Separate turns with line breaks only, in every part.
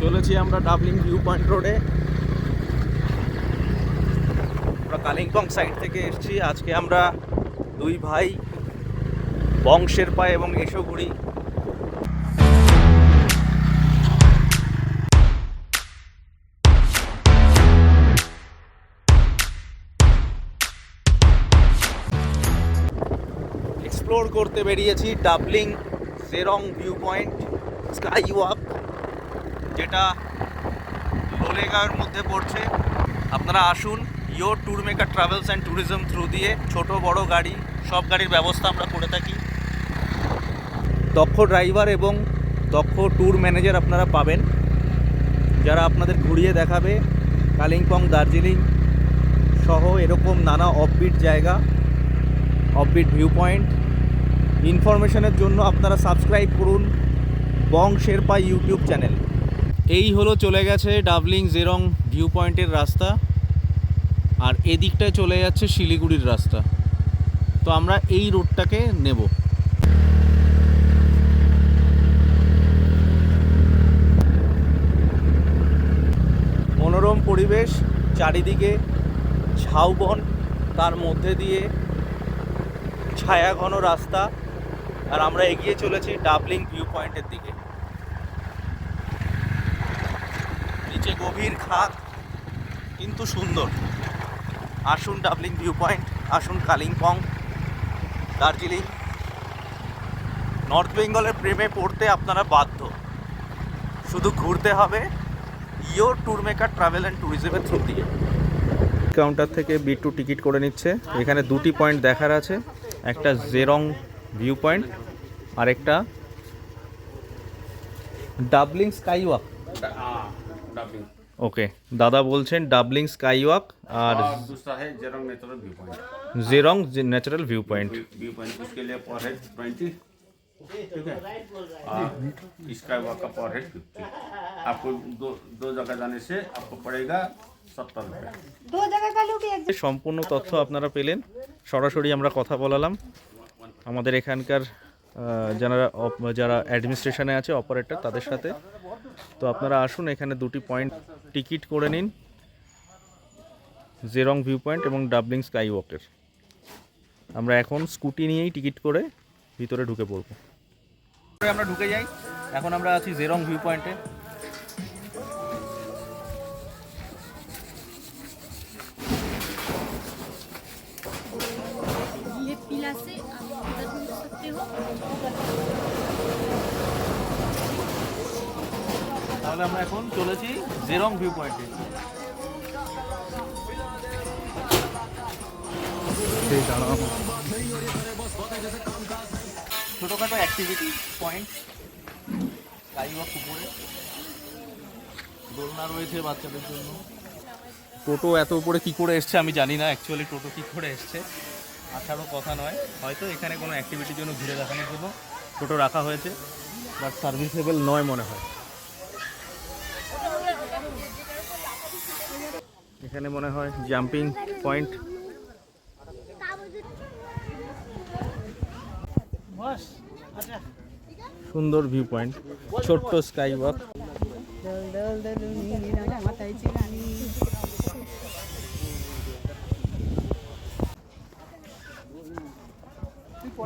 চলেছি আমরা doubling view point রোডে। আমরা কালিম্পং সাইড থেকে এসেছি। আজকে আমরা দুই ভাই বংশের পায় এবং এসোগুড়ি এক্সপ্লোর করতে বেরিয়েছি Dabling Jerong view point sky walk, যেটা লোলেগাঁওয়ের মধ্যে পড়ছে। আপনারা আসুন, your tour maker travels and tourism through দিয়ে ছোট বড় গাড়ি সব গাড়ির ব্যবস্থা আমরা করে থাকি। দক্ষ ড্রাইভার এবং দক্ষ ট্যুর ম্যানেজার আপনারা পাবেন, যারা আপনাদের ঘুরিয়ে দেখাবে কালিম্পং, দার্জিলিং সহ এরকম নানা অফবিট জায়গা, অফবিট ভিউ পয়েন্ট। ইনফরমেশনের জন্য আপনারা সাবস্ক্রাইব করুন বং শেরপা ইউটিউব চ্যানেল। এই হলো চলে গেছে ডাবলিং জেরং ভিউ পয়েন্টের রাস্তা, আর এদিকটায় চলে যাচ্ছে শিলিগুড়ির রাস্তা। তো আমরা এই রোডটাকে নেব। মনোরম পরিবেশ, চারিদিকে ঝাউবন, তার মধ্যে দিয়ে ছায়া ঘন রাস্তা, আর আমরা এগিয়ে চলেছি ডাবলিং ভিউ পয়েন্টের দিকে। নিচে গভীর খাদ, কিন্তু সুন্দর। আসুন ডাবলিং ভিউ পয়েন্ট, আসুন কালিম্পং, দার্জিলিং, নর্থ বেঙ্গলের প্রেমে পড়তে আপনারা বাধ্য। শুধু ঘুরতে হবে your tour maker travel and ট্যুরিজমের থ্রু দিয়ে। কাউন্টার থেকে B2 টিকিট করে নিচ্ছে। এখানে দুটি পয়েন্ট দেখার আছে, একটা জেরং ভিউ পয়েন্ট আর একটা ডাবলিং স্কাই ওয়াক। ওকে, দাদা বলছেন ডাবলিং স্কাই ওয়াক আর
दूसरा है Jerong natural view point.
Jerong natural view point.
View point उसके लिए पर हेड 20, ठीक है। और स्काई वॉक का पर हेड 50। आपको दो जगह जाने से आपको पड़ेगा 70 रुपये।
दो जगह का लोग एक
সম্পূর্ণ তথ্য আপনারা পেলেন। সরাসরি আমরা কথা বলালাম আমাদের এখানকার যারা অ্যাডমিনিস্ট্রেশনে আছে, অপারেটর, তাদের সাথে। তো আপনারা আসুন, এখানে দুটি পয়েন্ট টিকিট করে নিন, জেরং ভিউ পয়েন্ট এবং ডাবলিং স্কাই ওয়াকের। আমরা এখন স্কুটি নিয়েই টিকিট করে ভিতরে ঢুকে পড়ব। আমরা ঢুকে যাই। এখন আমরা আছি জেরং ভিউ পয়েন্টে।
ये पीला से आप उधर भी देख सकते हो।
তাহলে আমরা এখন চলেছি জেরং ভিউ পয়েন্টে। ছোটোখাটো অ্যাক্টিভিটি পয়েন্ট, স্কাই ওয়াক উপরে, দোলনা রয়েছে বাচ্চাদের জন্য। টোটো এত উপরে কী করে এসছে আমি জানি না, অ্যাকচুয়ালি টোটো কী করে এসছে আসারও কথা নয়। হয়তো এখানে কোনো অ্যাক্টিভিটির জন্য ঘুরে দেখানোর জন্য টোটো রাখা হয়েছে, বাট সার্ভিসেবল নয় মনে হয়। এখানে মনে হয় জাম্পিং পয়েন্ট। সুন্দর ভিউ পয়েন্ট, ছোট্ট স্কাই ওয়াক।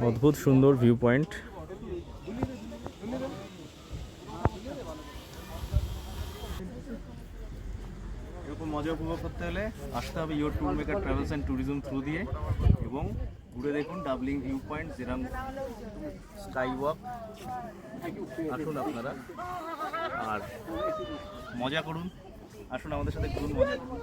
অদ্ভুত সুন্দর ভিউ পয়েন্ট। এরকম মজা উপভোগ করতে হলে আসতে হবে your tour maker travels and tourism through দিয়ে, এবং ঘুরে দেখুন Dabling view point, Jerong sky walk. আসুন আপনারা আর মজা করুন। আসুন আমাদের সাথে ঘুরুন, মজা করুন।